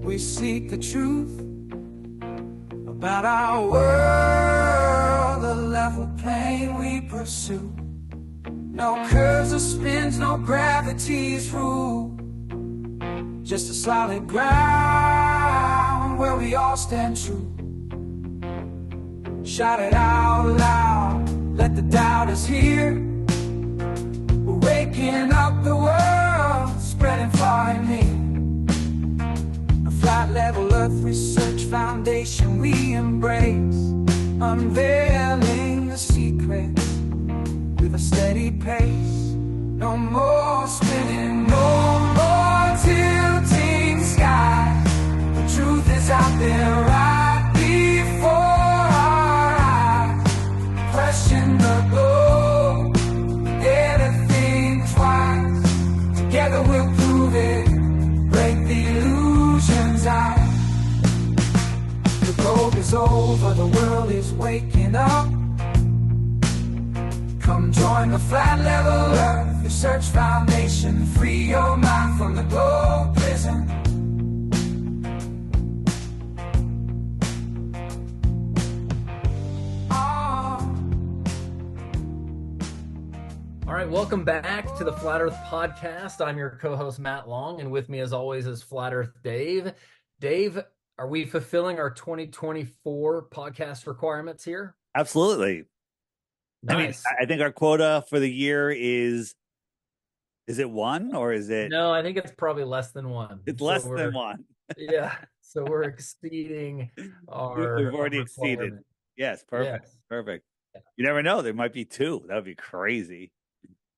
We seek the truth about our world, the level plane we pursue. No curves or spins, no gravity's rule. Just a solid ground where we all stand true. Shout it out loud, let the doubters hear. We're waking up the world, spreading far and near. A flat level Earth Research Foundation we embrace, unveiling the secrets with a steady pace. No more spinning, no more tilting skies. The truth is out there right before our eyes. Question the globe, everything twice. Together we'll prove it, break the illusions out. The globe is over, the world is waking up. Come join the Flat Level Earth Research Foundation. Free your mind from the globe prison. All right, welcome back to the Flat Earth Podcast. I'm your co-host, Matt Long, and with me as always is Flat Earth Dave. Dave, are we fulfilling our 2024 podcast requirements here? Absolutely. Nice. I think our quota for the year is it one or is it? No, I think it's probably less than one. It's less than one. Yeah, so we're exceeding our We've already exceeded. requirement. Yes, perfect. Yes. Perfect. Yeah. You never know. There might be two. That would be crazy.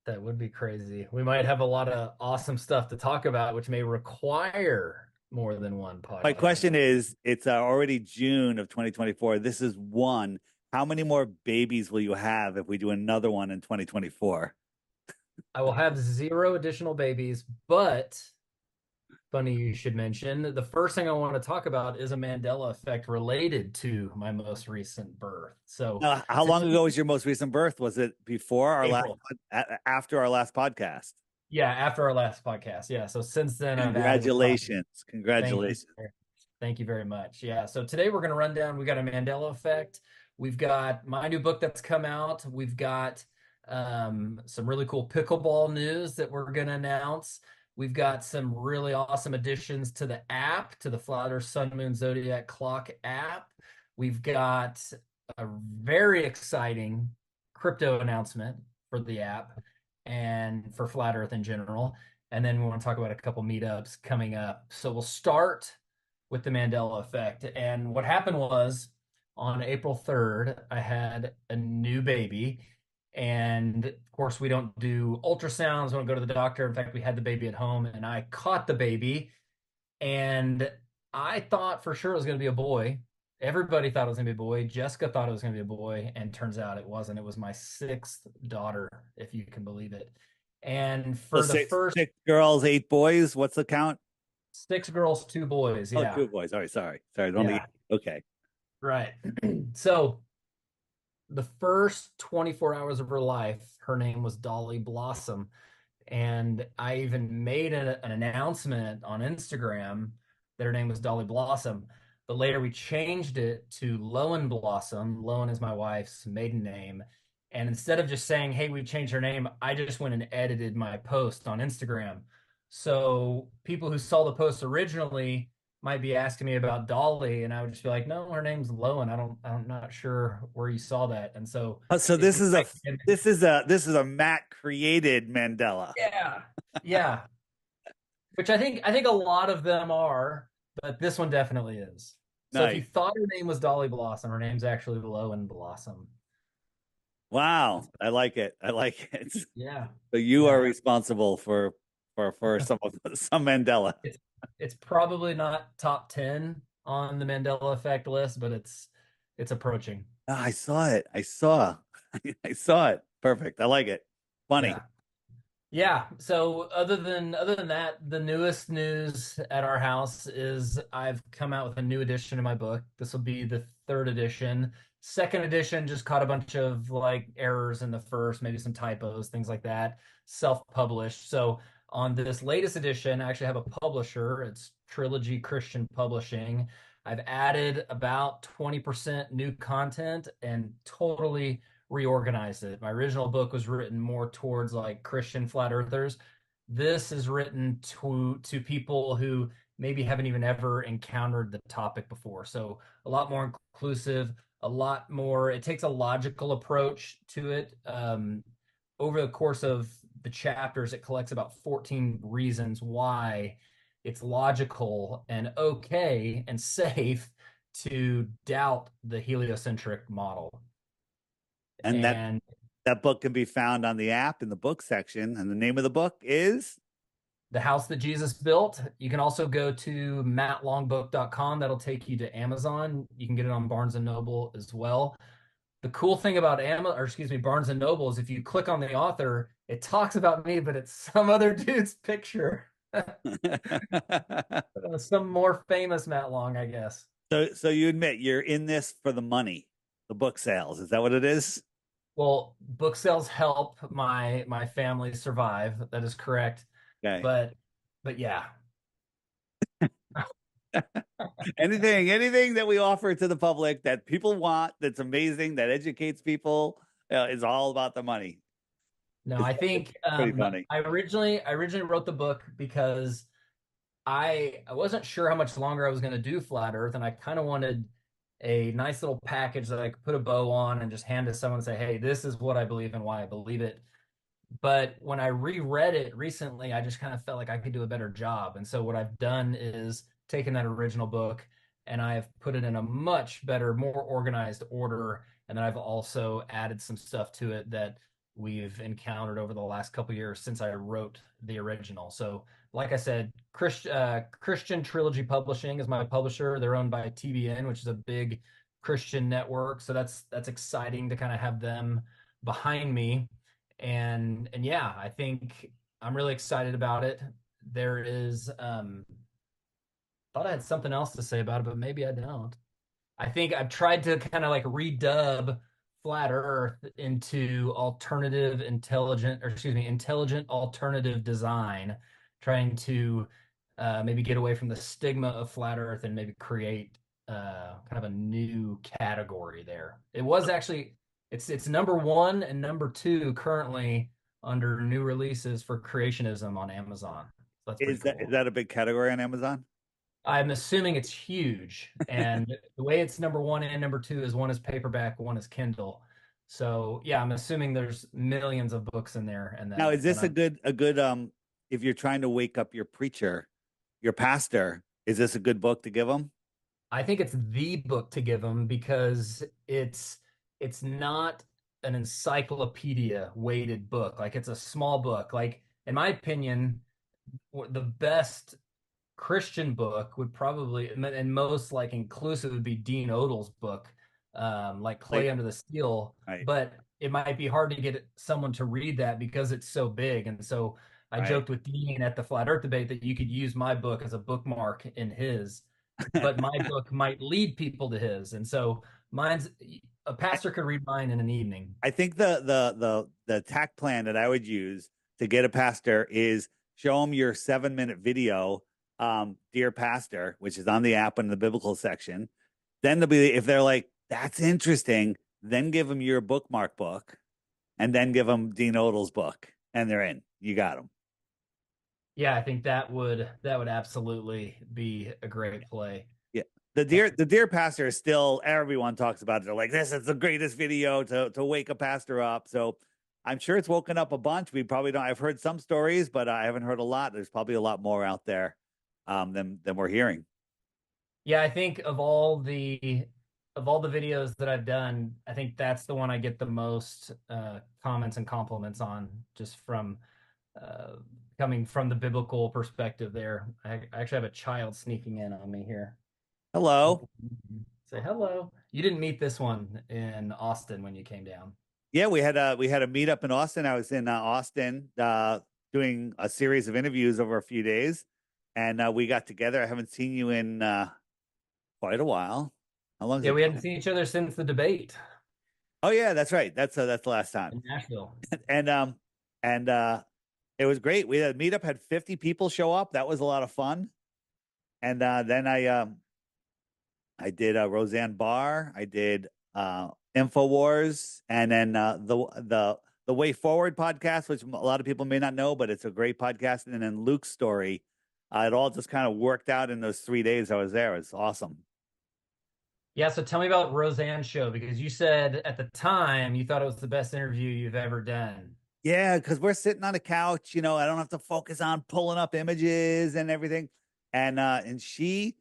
That would be crazy. We might have a lot of awesome stuff to talk about, which may require more than one podcast. My question is, it's already June of 2024. This is one. How many more babies will you have if we do another one in 2024? I will have 0 additional babies, but funny you should mention, the first thing I want to talk about is a Mandela effect related to my most recent birth. So how long ago was your most recent birth? Was it before our April. after our last podcast? Yeah, after our last podcast. Yeah. So since then, Congratulations. Congratulations. Thank you very much. Yeah. So today we're going to run down, we got a Mandela effect. We've got my new book that's come out. We've got some really cool pickleball news that we're going to announce. We've got some really awesome additions to the app, to the Flat Earth Sun Moon Zodiac Clock app. We've got a very exciting crypto announcement for the app and for Flat Earth in general. And then we want to talk about a couple meetups coming up. So we'll start with the Mandela effect. And what happened was, on April 3rd, I had a new baby. And of course, we don't do ultrasounds, we don't go to the doctor. In fact, we had the baby at home and I caught the baby. And I thought for sure it was going to be a boy. Everybody thought it was going to be a boy. Jessica thought it was going to be a boy. And turns out it wasn't. It was my 6th daughter, if you can believe it. And for the first 6 girls, 8 boys, what's the count? 6 girls, 2 boys. Yeah. Oh, 2 boys. All right, sorry. Okay. Right. So the first 24 hours of her life, her name was Dolly Blossom. And I even made an announcement on Instagram that her name was Dolly Blossom. But later we changed it to Lowen Blossom. Lowen is my wife's maiden name. And instead of just saying, hey, we've changed her name, I just went and edited my post on Instagram. So people who saw the post originally might be asking me about Dolly, and I would just be like, no, her name's Lowen. I'm not sure where you saw that. And so this is a Matt created Mandela. Yeah. Which I think a lot of them are, but this one definitely is. So Nice. If you thought her name was Dolly Blossom, her name's actually Lowen Blossom. Wow, I like it. Yeah. So you are responsible for some Mandela. It's probably not top 10 on the Mandela effect list, but it's approaching. I saw it. I saw it. Perfect. I like it. Funny. Yeah. So other than that, the newest news at our house is I've come out with a new edition of my book. This will be the 3rd edition. 2nd edition just caught a bunch of like errors in the first, maybe some typos, things like that. Self-published. So On this latest edition, I actually have a publisher. It's Trilogy Christian Publishing. I've added about 20% new content and totally reorganized it. My original book was written more towards like Christian flat earthers. This is written to people who maybe haven't even ever encountered the topic before. So a lot more inclusive, a lot more, it takes a logical approach to it. Over the course of the chapters, it collects about 14 reasons why it's logical and okay and safe to doubt the heliocentric model. And And that book can be found on the app in the book section. And the name of the book is The House That Jesus Built. You can also go to mattlongbook.com. That'll take you to Amazon. You can get it on Barnes and Noble as well. The cool thing about Barnes and Noble is if you click on the author, it talks about me, but it's some other dude's picture. Some more famous Matt Long, I guess. So you admit you're in this for the money, the book sales. Is that what it is? Well, book sales help my family survive. That is correct. Okay. But yeah. Anything that we offer to the public that people want, that's amazing, that educates people, is all about the money. No, I think pretty funny. I originally wrote the book because I wasn't sure how much longer I was going to do Flat Earth, and I kind of wanted a nice little package that I could put a bow on and just hand to someone and say, hey, this is what I believe and why I believe it. But when I reread it recently, I just kind of felt like I could do a better job. And so what I've done is taken that original book and I've put it in a much better, more organized order. And then I've also added some stuff to it that we've encountered over the last couple years since I wrote the original. So like I said, Christian Trilogy Publishing is my publisher. They're owned by TBN, which is a big Christian network. So that's exciting to kind of have them behind me. And yeah, I think I'm really excited about it. There is thought I had something else to say about it, but maybe I don't. I think I've tried to kind of like redub Flat Earth into intelligent alternative design, trying to maybe get away from the stigma of Flat Earth and maybe create kind of a new category there. It was actually it's number 1 and number 2 currently under new releases for creationism on Amazon. So that's pretty cool. Is that a big category on Amazon? I'm assuming it's huge. And the way it's number 1 and number 2 is one is paperback, one is Kindle. So yeah, I'm assuming there's millions of books in there. And now, is this a good if you're trying to wake up your preacher, your pastor, is this a good book to give them? I think it's the book to give them because it's not an encyclopedia weighted book. Like it's a small book. Like in my opinion, the best Christian book would probably and most like inclusive would be Dean Odel's book, like Clay Under the Steel. Right. But it might be hard to get someone to read that because it's so big. And so I joked with Dean at the Flat Earth debate that you could use my book as a bookmark in his, but my book might lead people to his. And so mine's a pastor could read mine in an evening. I think the attack plan that I would use to get a pastor is show them your 7-minute video, Dear Pastor, which is on the app in the biblical section. Then they'll be, if they're like, that's interesting, then give them your bookmark book and then give them Dean Odel's book and they're in. You got them. Yeah, I think that would absolutely be a great play. Yeah. The Dear Pastor is still, everyone talks about it. They're like, this is the greatest video to wake a pastor up. So I'm sure it's woken up a bunch. We probably don't. I've heard some stories, but I haven't heard a lot. There's probably a lot more out there than we're hearing. Yeah, I think of all the videos that I've done, I think that's the one I get the most comments and compliments on, just from coming from the biblical perspective there. I actually have a child sneaking in on me here. Hello. Say hello. You didn't meet this one in Austin when you came down. Yeah, we had a meetup in Austin. I was in Austin doing a series of interviews over a few days, and we got together. I haven't seen you in quite a while. How long? Yeah, we hadn't seen each other since the debate. Oh yeah, that's right. That's the last time in Nashville. and It was great. We had a meetup, had 50 people show up. That was a lot of fun. And then I did Roseanne Barr. I did Infowars, and then the Way Forward podcast, which a lot of people may not know, but it's a great podcast. And then Luke's story. It all just kind of worked out in those 3 days I was there. It was awesome. Yeah, so tell me about Roseanne's show, because you said at the time you thought it was the best interview you've ever done. Yeah, because we're sitting on a couch, I don't have to focus on pulling up images and everything. And she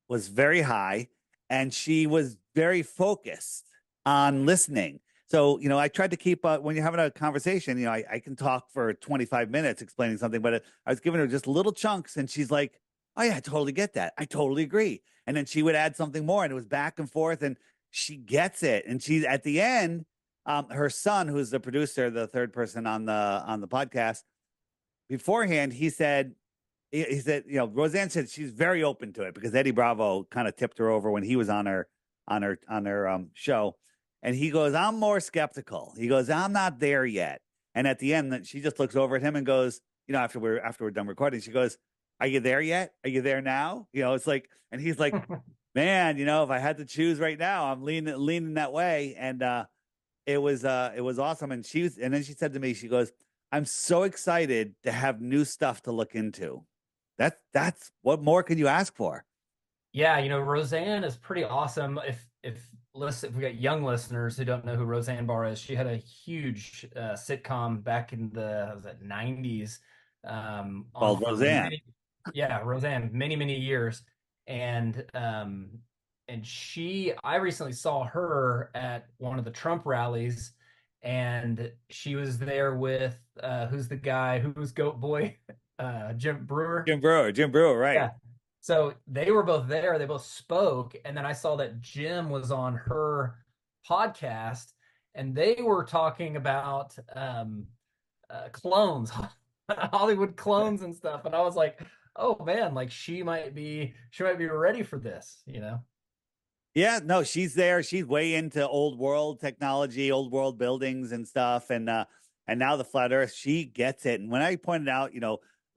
was very high, and she was very focused on listening. So, I tried to keep when you're having a conversation, I can talk for 25 minutes explaining something, but I was giving her just little chunks, and she's like, oh yeah, I totally get that. I totally agree. And then she would add something more, and it was back and forth, and she gets it. And she's at the end, her son, who's the producer, the third person on the podcast, beforehand, he said, Roseanne said she's very open to it because Eddie Bravo kind of tipped her over when he was on her show. And he goes, I'm more skeptical. He goes, I'm not there yet. And at the end, she just looks over at him and goes, after we're done recording, she goes, are you there yet? Are you there now? It's like, and he's like, man, if I had to choose right now, I'm leaning that way. And it was awesome. And then she said to me, she goes, I'm so excited to have new stuff to look into. That's what more can you ask for? Yeah, Roseanne is pretty awesome. If we got young listeners who don't know who Roseanne Barr is, she had a huge sitcom back in the 90s. Called Roseanne. Roseanne, many years. And I recently saw her at one of the Trump rallies, and she was there with who's the guy who's Goat Boy? Jim Brewer. Jim Brewer, right. Yeah. So they were both there. They both spoke. And then I saw that Jim was on her podcast, and they were talking about clones, Hollywood clones and stuff. And I was like, oh man, like she might be ready for this, Yeah, no, she's there. She's way into old world technology, old world buildings and stuff. And now the flat earth, she gets it. And when I pointed out,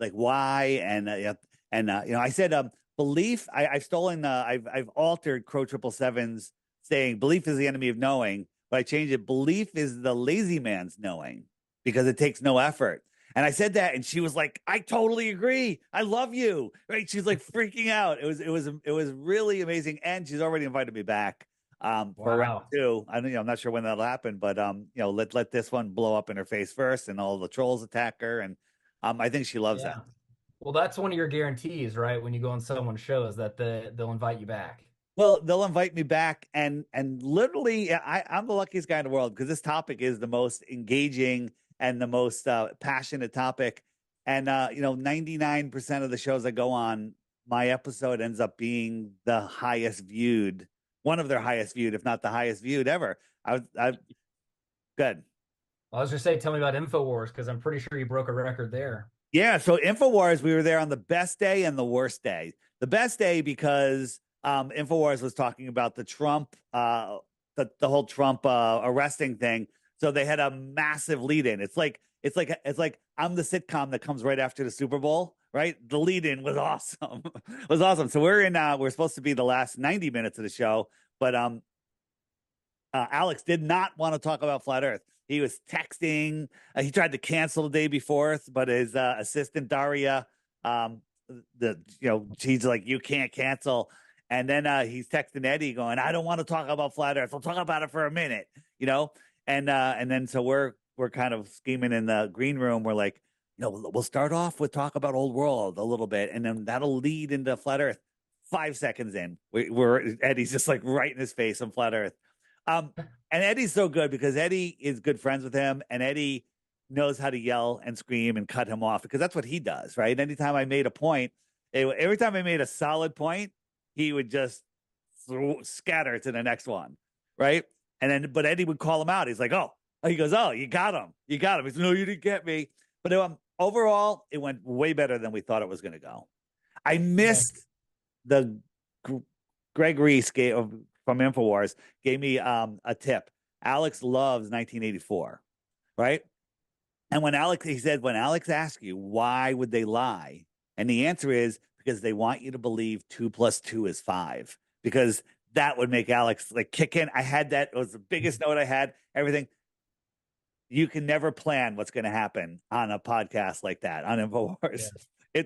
like why, I said, belief, I've altered Crow 777's saying belief is the enemy of knowing, but I changed it. Belief is the lazy man's knowing because it takes no effort. And I said that, and she was like, I totally agree. I love you. Right. She's like freaking out. It was really amazing. And she's already invited me back for round 2. I'm not sure when that'll happen, but let this one blow up in her face first and all the trolls attack her. And I think she loves that. Well, that's one of your guarantees, right? When you go on someone's show, is that they'll invite you back. Well, they'll invite me back, and literally, I'm the luckiest guy in the world because this topic is the most engaging and the most passionate topic. And 99% of the shows I go on, my episode ends up being the highest viewed, one of their highest viewed, if not the highest viewed ever. I good. I was just say, tell me about Infowars, because I'm pretty sure you broke a record there. Yeah, so Infowars, we were there on the best day and the worst day. The best day because Infowars was talking about the Trump, the whole Trump arresting thing. So they had a massive lead-in. It's like I'm the sitcom that comes right after the Super Bowl, right? The lead-in was awesome. It was awesome. So we're supposed to be the last 90 minutes of the show, but Alex did not want to talk about flat Earth. He was texting. He tried to cancel the day before, but his assistant Daria, she's like, you can't cancel. And then he's texting Eddie, going, I don't want to talk about flat Earth. We'll talk about it for a minute, And then so we're kind of scheming in the green room. We're like, we'll start off with talk about old world a little bit, and then that'll lead into flat Earth. 5 seconds in, we're Eddie's just like right in his face on flat Earth. And Eddie's so good because Eddie is good friends with him, and Eddie knows how to yell and scream and cut him off because that's what he does, right? Anytime I made a point, every time I made a solid point, he would just scatter to the next one, right? But Eddie would call him out. He's like, he goes, you got him. He's like, no, you didn't get me. But overall, it went way better than we thought it was going to go. I missed the Greg Reese from Infowars gave me a tip. Alex loves 1984, right? And he said, when Alex asks you, why would they lie? And the answer is because they want you to believe 2 + 2 is 5, because that would make Alex like kick in. I had that. It was the biggest note I had, everything. You can never plan what's going to happen on a podcast like that on InfoWars. Yes. I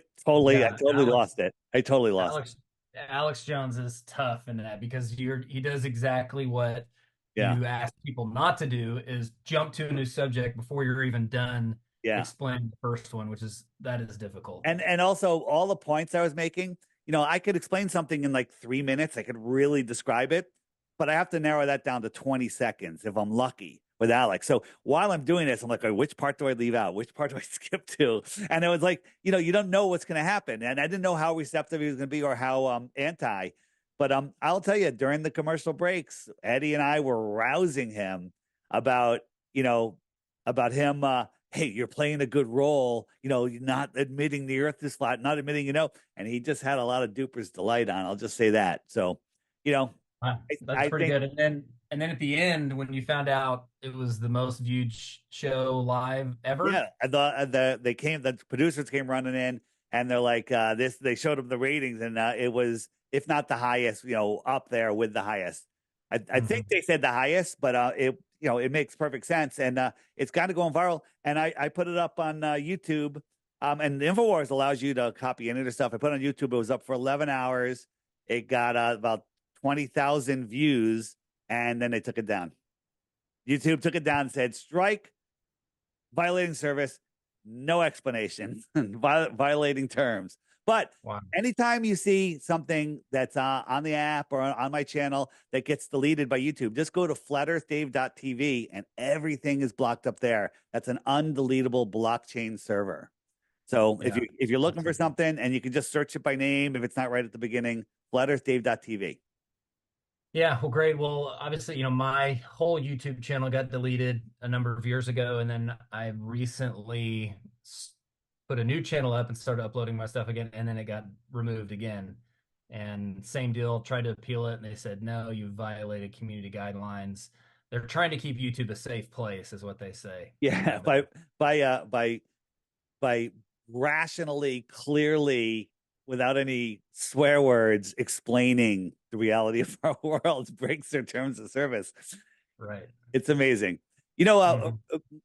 Yeah, totally lost it. I totally lost it. Alex Jones is tough in that because he does exactly what Yeah. you ask people not to do, is jump to a new subject before you're even done Yeah. explaining the first one, that is difficult. And also all the points I was making, I could explain something in like 3 minutes. I could really describe it, but I have to narrow that down to 20 seconds if I'm lucky with Alex. So while I'm doing this, I'm like, which part do I leave out? Which part do I skip to? And it was like, you don't know what's going to happen. And I didn't know how receptive he was going to be or how anti. But I'll tell you, during the commercial breaks, Eddie and I were rousing him about, about him hey, you're playing a good role, you're not admitting the earth is flat, not admitting, and he just had a lot of duper's delight on. I'll just say that. So, Wow, that's I pretty think, good. And then at the end, when you found out it was the most viewed show live ever. yeah, the producers came running in and they're like, they showed them the ratings and it was, if not the highest, up there with the highest. I think Mhm. they said the highest, but it makes perfect sense, and it's kind of going viral. And I put it up on YouTube, and InfoWars allows you to copy any of the stuff. I put it on YouTube. It was up for 11 hours. It got about 20,000 views, and then they took it down. YouTube took it down and said, strike, violating service, no explanation, violating terms. But Wow. anytime you see something that's on the app or on my channel that gets deleted by YouTube, just go to flatearthdave.tv and everything is blocked up there. That's an undeletable blockchain server. So Yeah. if you're looking for Awesome. something and you can just search it by name if it's not right at the beginning, flatearthdave.tv. Yeah, well, great. Well, obviously, my whole YouTube channel got deleted a number of years ago, and then I recently put a new channel up and started uploading my stuff again, and then it got removed again. And same deal, tried to appeal it, and they said, no, you violated community guidelines. They're trying to keep YouTube a safe place, is what they say. Yeah, But by rationally, clearly, without any swear words, explaining the reality of our world breaks their terms of service. right. It's amazing. Mhm.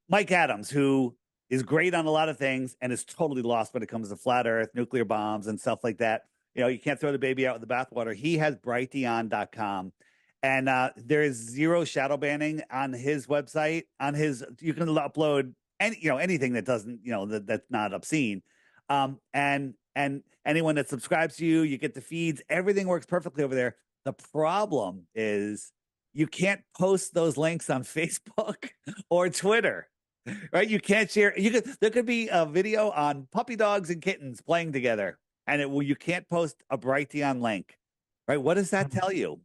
Mike Adams, who is great on a lot of things and is totally lost when it comes to flat earth, nuclear bombs, and stuff like that. You can't throw the baby out with the bathwater. He has brighteon.com. And there is zero shadow banning on his website. You can upload anything that doesn't, that's not obscene. And anyone that subscribes to you, you get the feeds. Everything works perfectly over there. The problem is you can't post those links on Facebook or Twitter, right? You can't share. There could be a video on puppy dogs and kittens playing together, and you can't post a Brighteon link, right? What does that tell you?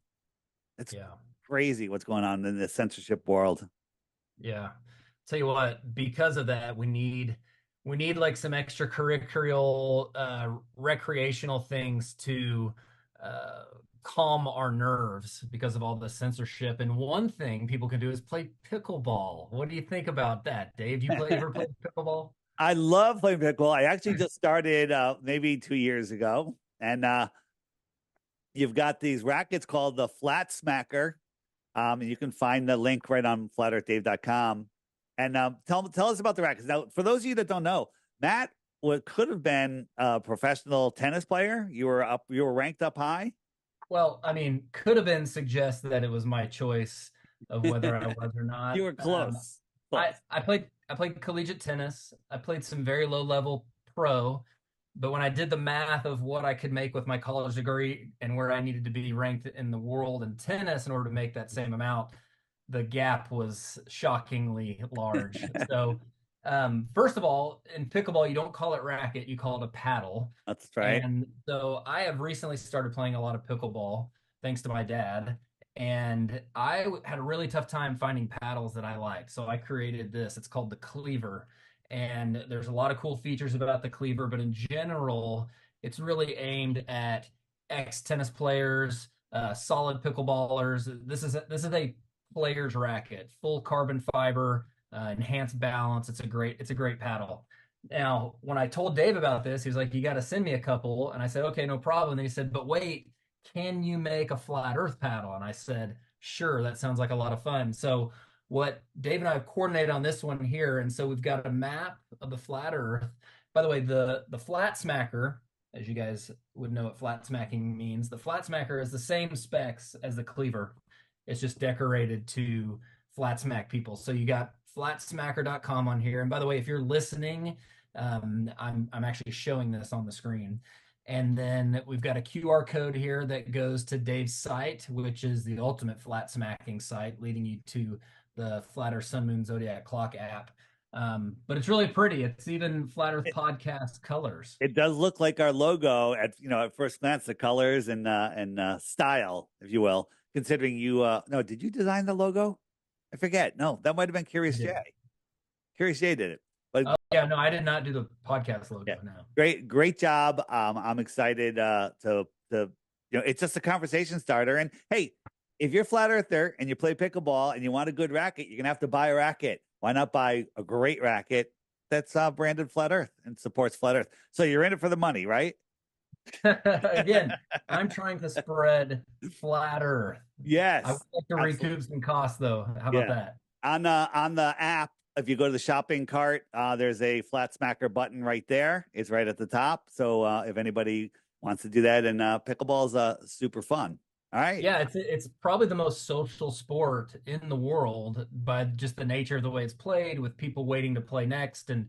It's Yeah. crazy what's going on in the censorship world. Yeah. Tell you what, because of that, we need like some extracurricular recreational things to uh calm our nerves because of all the censorship. And one thing people can do is play pickleball. What do you think about that, Dave? You ever played pickleball? I love playing pickleball. I actually just started maybe 2 years ago, and you've got these rackets called the Flat Smacker. And you can find the link right on flatearthdave.com. And tell us about the rackets. Now, for those of you that don't know, Matt could have been a professional tennis player. You were ranked up high. Well, I mean, could have been suggest that it was my choice of whether I was or You not. were close. I Close. I played collegiate tennis. I played some very low level pro, but when I did the math of what I could make with my college degree and where I needed to be ranked in the world in tennis in order to make that same amount, the gap was shockingly large. So, first of all, in pickleball, you don't call it racket, you call it a paddle. That's right. And so I have recently started playing a lot of pickleball thanks to my dad. And I had a really tough time finding paddles that I like. So I created this. It's called the Cleaver. And there's a lot of cool features about the Cleaver, but in general, it's really aimed at ex-tennis players, solid pickleballers. This is a player's racket, full carbon fiber, enhanced balance. It's a great paddle. Now, when I told Dave about this, he was like, "You got to send me a couple," and I said, "Okay, no problem." And he said, "But wait, can you make a flat Earth paddle?" And I said, "Sure, that sounds like a lot of fun." So what Dave and I have coordinated on this one here, and so we've got a map of the flat Earth. By the way, the flat smacker, as you guys would know what flat smacking means, the flat smacker is the same specs as the cleaver. It's just decorated to flat smack people. So you got flatsmacker.com on here. And by the way, if you're listening, I'm actually showing this on the screen. And then we've got a QR code here that goes to Dave's site, which is the ultimate flat smacking site, leading you to the Flat Earth Sun Moon Zodiac Clock app. But it's really pretty. It's even Flat Earth Podcast colors. It does look like our logo at first glance, the colors and style, if you will. Considering you, no, did you design the logo? I forget. No, that might have been Curious J. Curious J did it. But yeah, no, I did not do the podcast logo. Yeah. No. Great job. I'm excited to it's just a conversation starter. And hey, if you're a flat earther and you play pickleball and you want a good racket, you're gonna have to buy a racket. Why not buy a great racket that's branded Flat Earth and supports Flat Earth? So you're in it for the money, right? Again, I'm trying to spread Flat Earth. Yes. I would like to recoup some costs, though. How about that? On the app, if you go to the shopping cart, there's a flat smacker button right there. It's right at the top. So if anybody wants to do that, and pickleball is super fun. All right. Yeah, it's probably the most social sport in the world by just the nature of the way it's played, with people waiting to play next and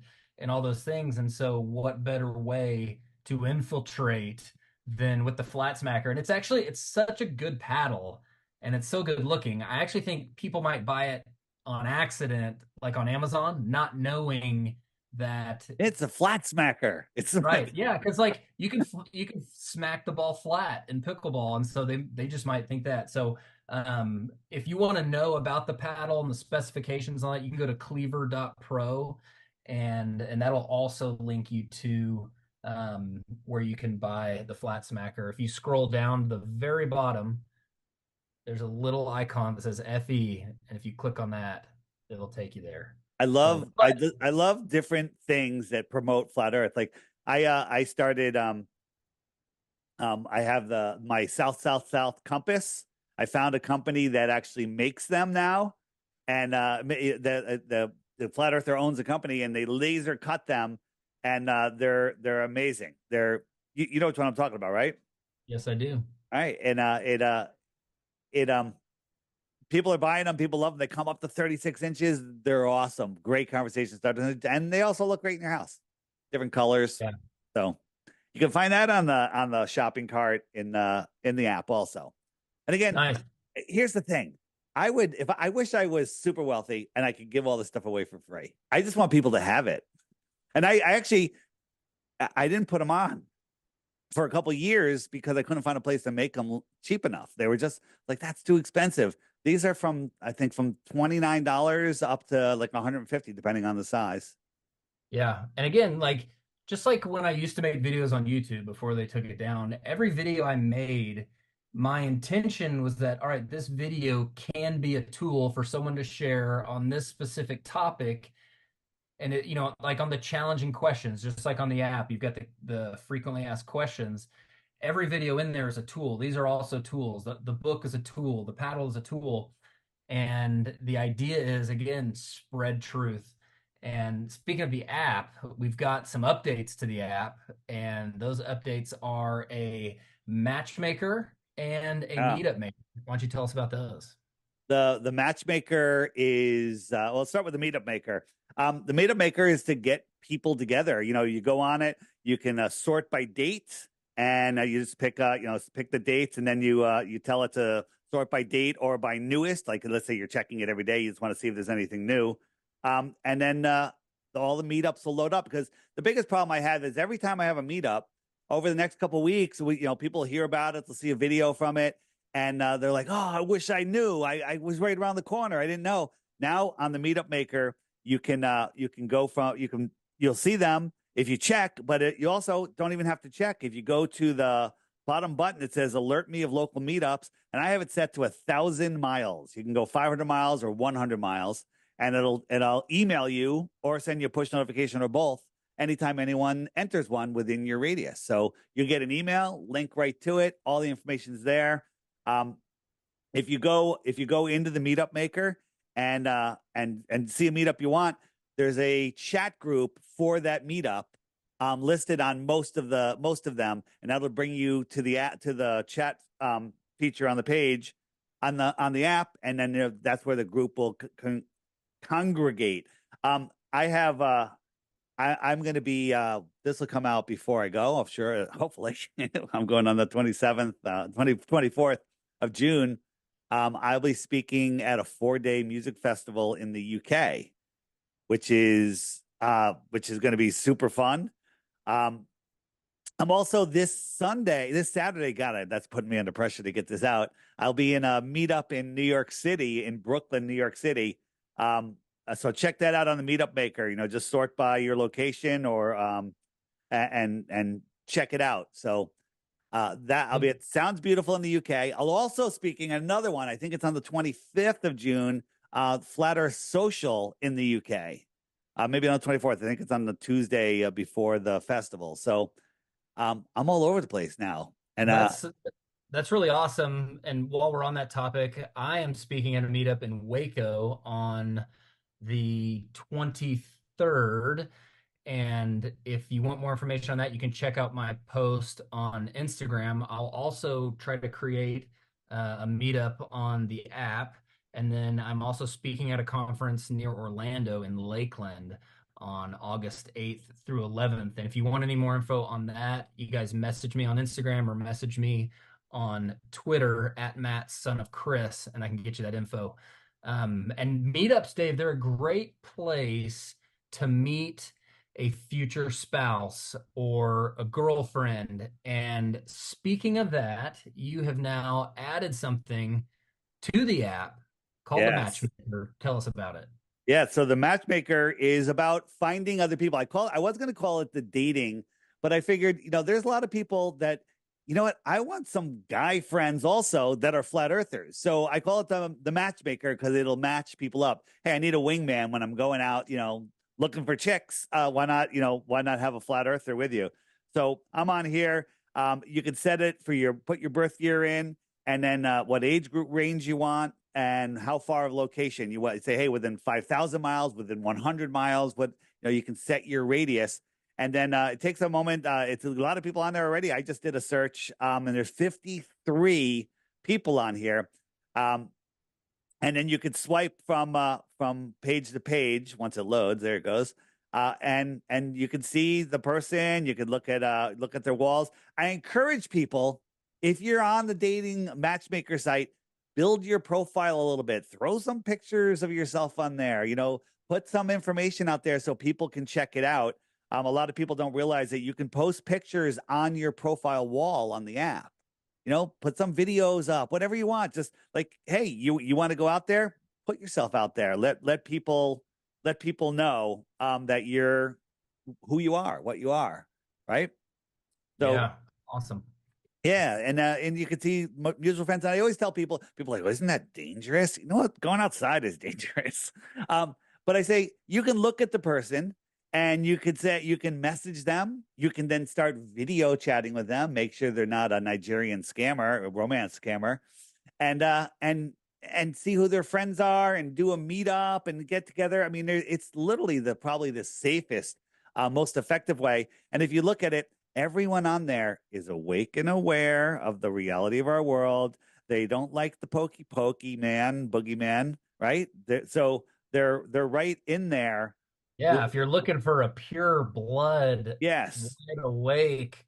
all those things. And so, what better way to infiltrate than with the flat smacker? And it's such a good paddle, and it's so good looking. I actually think people might buy it on accident, like on Amazon, not knowing that it's a flat smacker. It's right. Yeah, because like you can smack the ball flat in pickleball, and so they just might think that. So if you want to know about the paddle and the specifications on it, you can go to cleaver.pro, and that'll also link you to where you can buy the flat smacker. If you scroll down to the very bottom, there's a little icon that says FE, and if you click on that, it'll take you there. I love different things that promote Flat Earth. Like I started I have my South compass. I found a company that actually makes them now, and the Flat Earther owns a company, and they laser cut them, and they're amazing. You know what I'm talking about, right? Yes, I do. All right, and people are buying them. People love them. They come up to 36 inches. They're awesome. Great conversation starters. And they also look great in your house. Different colors. Yeah. So you can find that on the shopping cart in the app also. And again, nice. Here's the thing. I wish I was super wealthy and I could give all this stuff away for free. I just want people to have it. And I didn't put them on for a couple of years because I couldn't find a place to make them cheap enough. They were just like, that's too expensive. These are from $29 up to like $150, depending on the size. Yeah. And again, like, just like when I used to make videos on YouTube before they took it down, every video I made, my intention was that, all right, this video can be a tool for someone to share on this specific topic. And it, like on the challenging questions, just like on the app, you've got the frequently asked questions. Every video in there is a tool. These are also tools. The book is a tool. The paddle is a tool. And the idea is, again, spread truth. And speaking of the app, we've got some updates to the app. And those updates are a matchmaker and a meetup maker. Why don't you tell us about those? The matchmaker is, let's start with the meetup maker. The meetup maker is to get people together. You go on it. You can sort by date. And you just pick the dates, and then you tell it to sort by date or by newest. Like, let's say you're checking it every day, you just want to see if there's anything new. And then all the meetups will load up, because the biggest problem I have is every time I have a meetup over the next couple of weeks, people hear about it, they'll see a video from it, and they're like, "Oh, I wish I knew. I was right around the corner. I didn't know." Now on the Meetup Maker, you'll see them if you check, but you also don't even have to check. If you go to the bottom button, it says alert me of local meetups, and I have it set to 1,000 miles. You can go 500 miles or 100 miles, and it'll email you or send you a push notification or both anytime anyone enters one within your radius. So you get an email, link right to it. All the information's there. If you go into the meetup maker and see a meetup you want, there's a chat group for that meetup listed on most of them, and that'll bring you to the chat feature on the page on the app, and then that's where the group will congregate. I'm going to be this will come out before I go, I'm sure, hopefully. I'm going on the 27th 24th of June. I'll be speaking at a 4-day music festival in the UK, which is going to be super fun. I'm also this Saturday, God, that's putting me under pressure to get this out. I'll be in a meetup in New York City, in Brooklyn, New York City. So check that out on the Meetup Maker. Just sort by your location or and check it out. So that I'll be at Sounds Beautiful in the UK. I'll also speaking at another one. I think it's on the 25th of June, Flat Earth Social in the UK. Maybe on the 24th. I think it's on the Tuesday before the festival. So I'm all over the place now. And that's really awesome. And while we're on that topic, I am speaking at a meetup in Waco on the 23rd. And if you want more information on that, you can check out my post on Instagram. I'll also try to create a meetup on the app. And then I'm also speaking at a conference near Orlando in Lakeland on August 8th through 11th. And if you want any more info on that, you guys message me on Instagram or message me on Twitter at Matt Son of Chris, and I can get you that info. And meetups, Dave, they're a great place to meet a future spouse or a girlfriend. And speaking of that, you have now added something to the app called the Matchmaker. Tell us about it. Yeah, so the Matchmaker is about finding other people. I was going to call it the dating, but I figured, there's a lot of people that, I want some guy friends also that are flat earthers. So I call it the Matchmaker because it'll match people up. Hey, I need a wingman when I'm going out, looking for chicks. Why not have a flat earther with you? So I'm on here. You can set it for put your birth year in, and then what age group range you want, and how far of location you want. Say, hey, within 5,000 miles, within 100 miles, you can set your radius. And then it takes a moment. It's a lot of people on there already. I just did a search, and there's 53 people on here. And then you could swipe from page to page once it loads. There it goes. And you can see the person. You could look at their walls. I encourage people, if you're on the dating matchmaker site, build your profile a little bit. Throw some pictures of yourself on there. Put some information out there so people can check it out. A lot of people don't realize that you can post pictures on your profile wall on the app. Put some videos up, whatever you want. Just like, hey, you want to go out there? Put yourself out there. Let people know that you're who you are, what you are, right? So yeah, awesome. Yeah, and you can see mutual friends. And I always tell people like, well, isn't that dangerous? You know what? Going outside is dangerous. But I say you can look at the person and you can message them. You can then start video chatting with them. Make sure they're not a Nigerian scammer, a romance scammer, and see who their friends are and do a meetup and get together. I mean, it's literally probably the safest, most effective way. And if you look at it, everyone on there is awake and aware of the reality of our world. They don't like the boogeyman, right? They're right in there. Yeah, if you're looking for a pure blood, yes, wide awake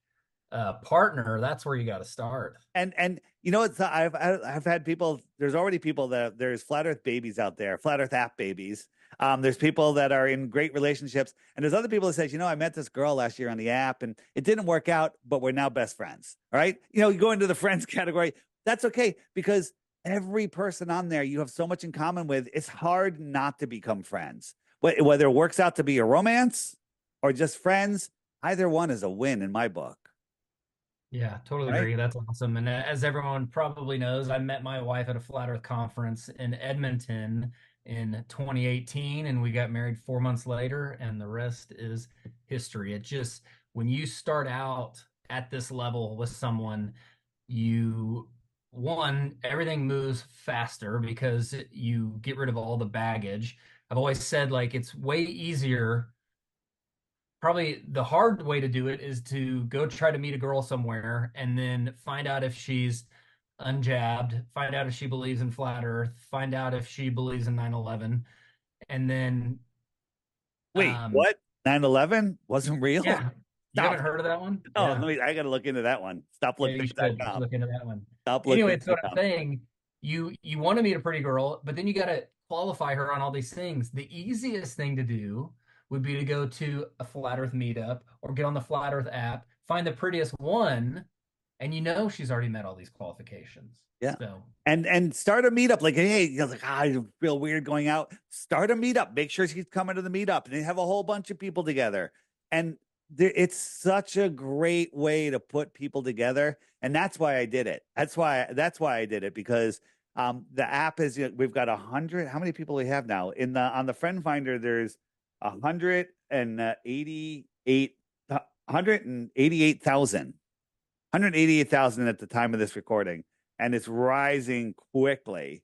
partner, that's where you got to start. And I've had people. There's already people there's flat Earth babies out there, flat Earth app babies. There's people that are in great relationships, and there's other people that says, I met this girl last year on the app, and it didn't work out, but we're now best friends. All right, you go into the friends category. That's okay, because every person on there you have so much in common with. It's hard not to become friends. Whether it works out to be a romance or just friends, either one is a win in my book. Yeah, totally agree. That's awesome. And as everyone probably knows, I met my wife at a Flat Earth conference in Edmonton in 2018, and we got married 4 months later, and the rest is history. It just, when you start out at this level with someone, everything moves faster because you get rid of all the baggage. I've always said, like, it's way easier. Probably the hard way to do it is to go try to meet a girl somewhere and then find out if she's unjabbed, find out if she believes in flat earth, find out if she believes in 9/11, and then Wait, um what? 9/11 wasn't real? yeah, you Stop. haven't heard of that one? Oh, Yeah. I got to look into that one. Yeah, you should Stoplinkthings.com. look into that one. Anyway, so what I'm Stoplinkthings.com. saying, you want to meet a pretty girl, but then you got to qualify her on all these things. The easiest thing to do would be to go to a flat Earth meetup or get on the flat Earth app, find the prettiest one, and you know she's already met all these qualifications. Yeah. So And start a meetup. Like, hey, you're like, I feel weird going out. Start a meetup. Make sure she's coming to the meetup, and then have a whole bunch of people together. And it's such a great way to put people together, and that's why I did it. That's why I did it, because the app is, we've got 100. How many people we have now on the friend finder? There's 188,000 at the time of this recording, and it's rising quickly.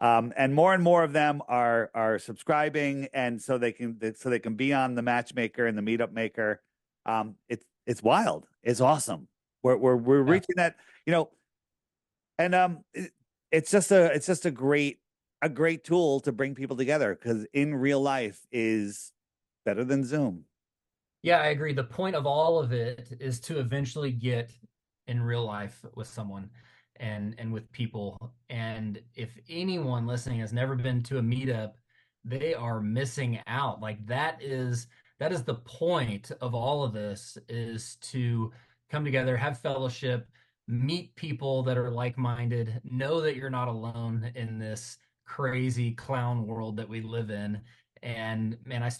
And more of them are subscribing, and so they can be on the matchmaker and the meetup maker. It's wild. It's awesome. We're reaching that, and it's just a great tool to bring people together, because in real life is better than Zoom. yeah, I agree. The point of all of it is to eventually get in real life with someone and with people. And if anyone listening has never been to a meetup, they are missing out. Like, that is the point of all of this, is to come together, have fellowship, meet people that are like-minded, know that you're not alone in this crazy clown world that we live in. And man, I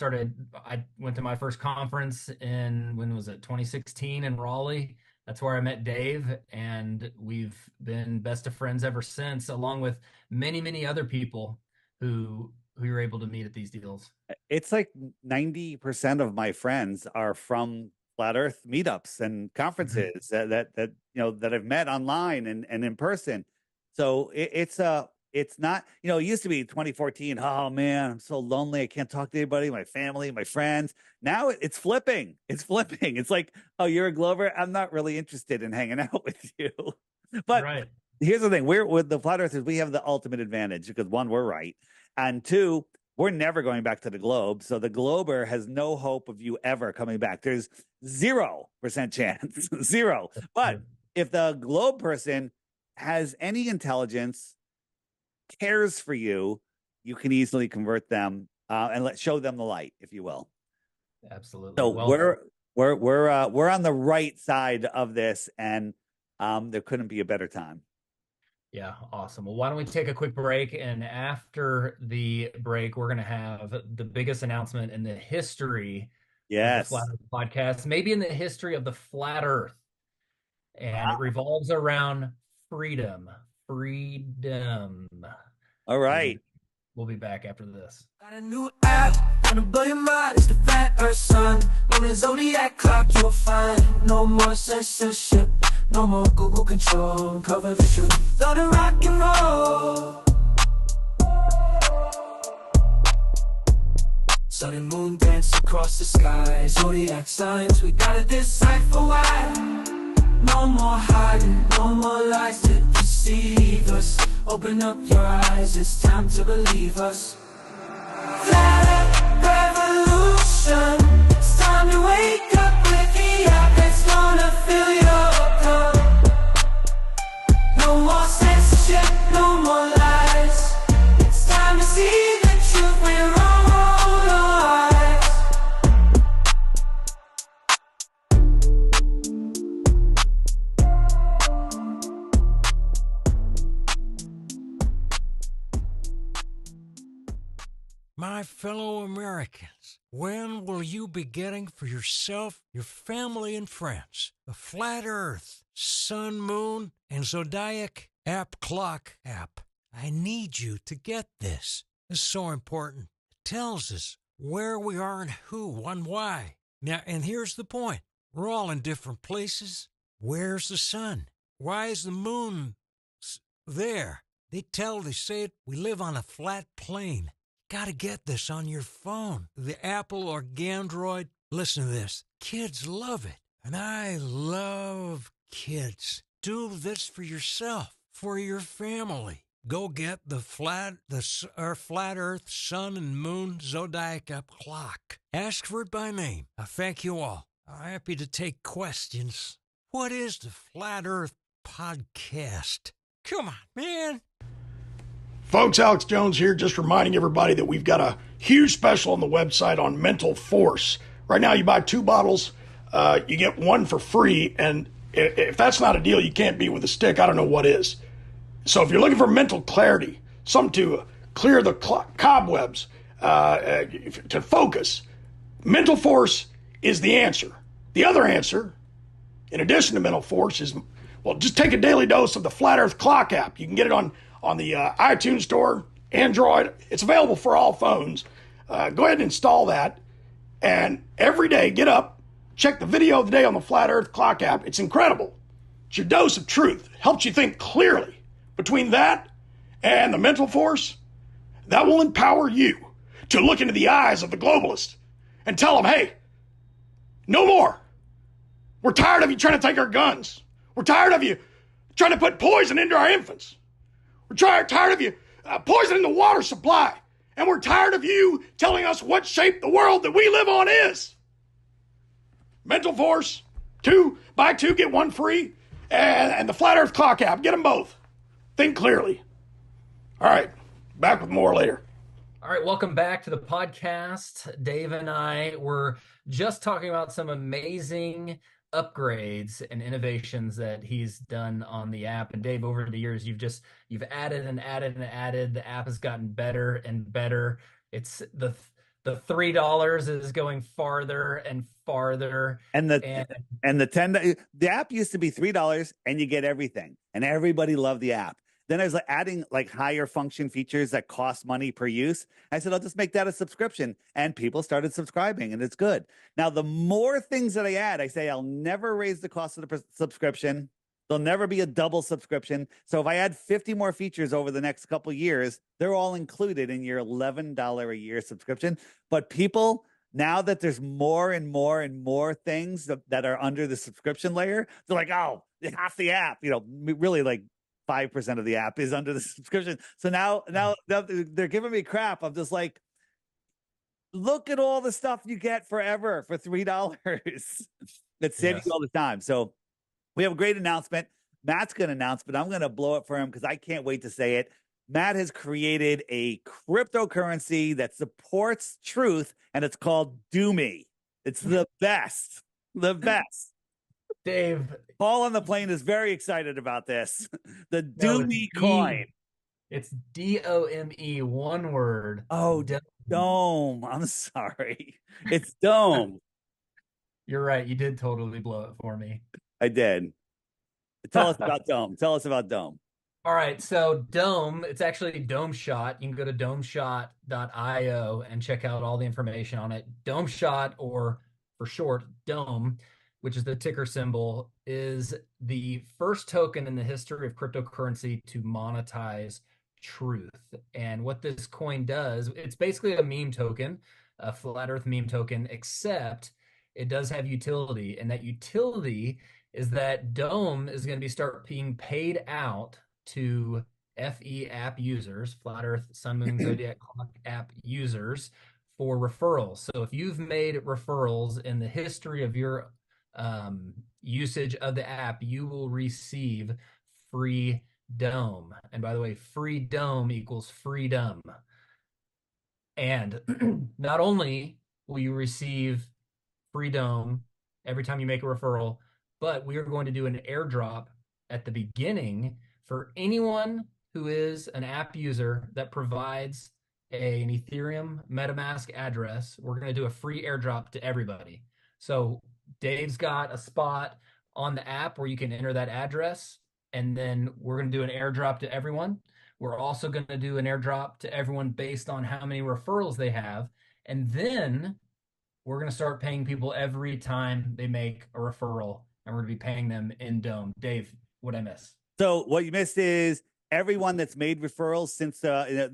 went to my first conference when was it, 2016, in Raleigh. That's where I met Dave, and we've been best of friends ever since, along with many, many other people who you're able to meet at these deals. It's like 90% of my friends are from flat earth meetups and conferences that I've met online and in person. So it's not, it used to be 2014. Oh man, I'm so lonely. I can't talk to anybody, my family, my friends. Now it's flipping. It's flipping. It's like, oh, you're a Glover. I'm not really interested in hanging out with you. But Right. Here's the thing. We're with the flat earthers. We have the ultimate advantage because, one, we're right. And two, we're never going back to the globe. So the Glober has no hope of you ever coming back. There's 0% chance. Zero. But if the globe person has any intelligence, cares for you, you can easily convert them and show them the light, if you will. Absolutely. So Well, we're on the right side of this, and there couldn't be a better time. yeah, awesome. Well, why don't we take a quick break? And after the break, we're going to have the biggest announcement in the history of the Flat Earth podcast, maybe in the history of the Flat Earth. And it revolves around freedom. Freedom. All right. We'll be back after this. Got a new app, gonna blow your mind. It's the Flat Earth Sun. On the zodiac clock, you'll find no more censorship, no more Google control. Cover the truth, let it rock and roll. Sun and moon dance across the sky. Zodiac signs, we gotta decipher why. No more hiding, no more lies to deceive us. Open up your eyes, it's time to believe us. Flat Earth revolution. It's time to wake up with the app. It's gonna fill your cup. No more censorship, no more lies. It's time to see the truth. We're all eyes. My fellow Americans, when will you be getting for yourself, your family, and friends a Flat Earth, Sun, Moon, and Zodiac App Clock app? I need you to get this. is so important. It tells us where we are and who and why. Now, and here's the point. We're all in different places. Where's the sun? Why is the moon there? They say it. We live on a flat plane. Got to get this on your phone. The Apple or Android. Listen to this. Kids love it. And I love kids. Do this for yourself, for your family. Go get the flat Earth, sun, and moon zodiac clock. Ask for it by name. I thank you all. I'm happy to take questions. What is the Flat Earth Podcast? Come on, man. Folks, Alex Jones here, just reminding everybody that we've got a huge special on the website on mental force. Right now, you buy 2 bottles, you get 1 for free, and if that's not a deal you can't beat with a stick, I don't know what is. So if you're looking for mental clarity, something to clear the cobwebs, to focus, mental force is the answer. The other answer, in addition to mental force, is, well, just take a daily dose of the Flat Earth Clock app. You can get it on the iTunes Store, Android. It's available for all phones. Go ahead and install that. And every day, get up, check the video of the day on the Flat Earth Clock app. It's incredible. It's your dose of truth. It helps you think clearly. Between that and the mental force, that will empower you to look into the eyes of the globalist and tell them, hey, no more. We're tired of you trying to take our guns. We're tired of you trying to put poison into our infants. We're tired of you poisoning the water supply. And we're tired of you telling us what shape the world that we live on is. Mental force, buy 2, get 1 free, and the Flat Earth Clock app. Get them both. Think clearly. All right, back with more later. All right, welcome back to the podcast. Dave and I were just talking about some amazing upgrades and innovations that he's done on the app. And Dave, over the years, you've added and added and added. The app has gotten better and better. It's the $3 is going farther and farther. And the $10, the app used to be $3 and you get everything, and everybody loved the app. Then I was like adding like higher function features that cost money per use. I said, I'll just make that a subscription. And people started subscribing, and it's good. Now, the more things that I add, I say I'll never raise the cost of the subscription. There'll never be a double subscription. So if I add 50 more features over the next couple of years, they're all included in your $11 a year subscription. But people, now that there's more and more and more things that are under the subscription layer, they're like, oh, half the app, really like 5% of the app is under the subscription. So now they're giving me crap. I'm just like, look at all the stuff you get forever for $3. It's saving you all the time. So we have a great announcement. Matt's going to announce, but I'm going to blow it for him because I can't wait to say it. Matt has created a cryptocurrency that supports truth, and it's called Do Me. It's the best. The best. Dave, Paul on the plane is very excited about this. The Do Me coin. It's DOME, one word. Oh, Dome. I'm sorry. It's Dome. You're right. You did totally blow it for me. I did. Tell us about Dome. Tell us about Dome. All right. So Dome, it's actually Dome Shot. You can go to domeshot.io and check out all the information on it. Dome Shot, or for short, Dome, which is the ticker symbol, is the first token in the history of cryptocurrency to monetize truth. And what this coin does, it's basically a meme token, a flat earth meme token, except it does have utility. And that utility is that Dome is going to start being paid out to FE app users, Flat Earth, Sun, Moon, Zodiac Clock app users, for referrals. So if you've made referrals in the history of your usage of the app, you will receive free Dome. And by the way, free Dome equals freedom. And not only will you receive free Dome every time you make a referral, but we are going to do an airdrop at the beginning for anyone who is an app user that provides an Ethereum MetaMask address. We're going to do a free airdrop to everybody. So Dave's got a spot on the app where you can enter that address, and then we're going to do an airdrop to everyone. We're also going to do an airdrop to everyone based on how many referrals they have. And then we're going to start paying people every time they make a referral, and we're going to be paying them in Dome. Dave, what'd I miss? So what you missed is everyone that's made referrals since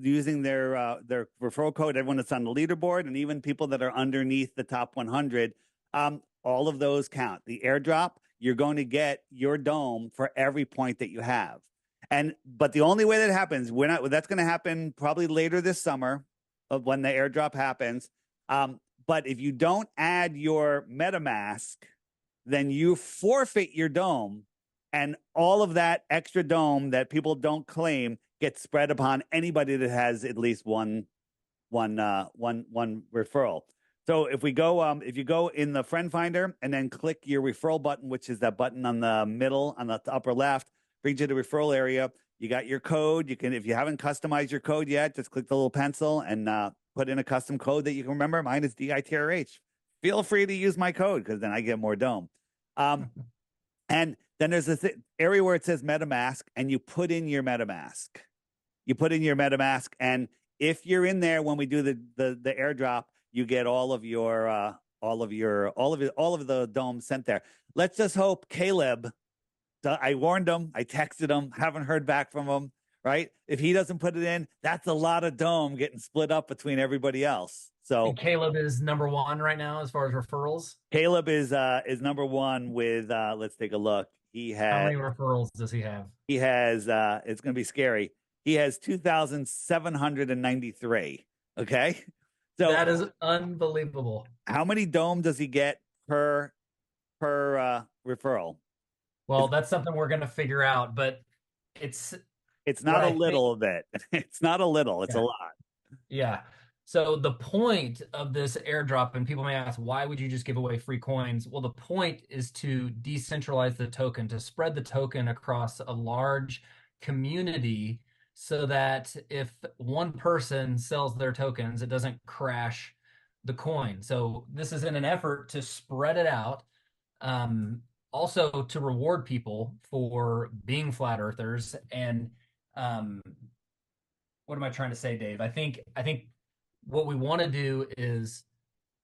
using their referral code, everyone that's on the leaderboard, and even people that are underneath the top 100, all of those count. The airdrop, you're going to get your Dome for every point that you have. But the only way that happens, that's going to happen probably later this summer of when the airdrop happens. But if you don't add your MetaMask, then you forfeit your Dome, and all of that extra Dome that people don't claim gets spread upon anybody that has at least one referral. So if you go in the friend finder and then click your referral button, which is that button on the middle on the upper left, brings you to the referral area. You got your code. You can, if you haven't customized your code yet, just click the little pencil and put in a custom code that you can remember. Mine is DITRH. Feel free to use my code because then I get more Dome. And then there's this area where it says MetaMask, and you put in your MetaMask. You put in your MetaMask, and if you're in there when we do the airdrop, you get all of the Dome sent there. Let's just hope Caleb. I warned him. I texted him. Haven't heard back from him. Right? If he doesn't put it in, that's a lot of Dome getting split up between everybody else. So And Caleb is number one right now as far as referrals. Caleb is number one with let's take a look. How many referrals does he have? He has it's going to be scary. He has 2,793. Okay, so that is unbelievable. How many Dome does he get per referral? Well, that's something we're going to figure out, but it's not a little bit. It's not a little. It's a lot. Yeah. So the point of this airdrop, and people may ask, why would you just give away free coins? Well, the point is to decentralize the token, to spread the token across a large community so that if one person sells their tokens, it doesn't crash the coin. So this is in an effort to spread it out. Also to reward people for being flat earthers. And what am I trying to say, Dave? I think what we want to do is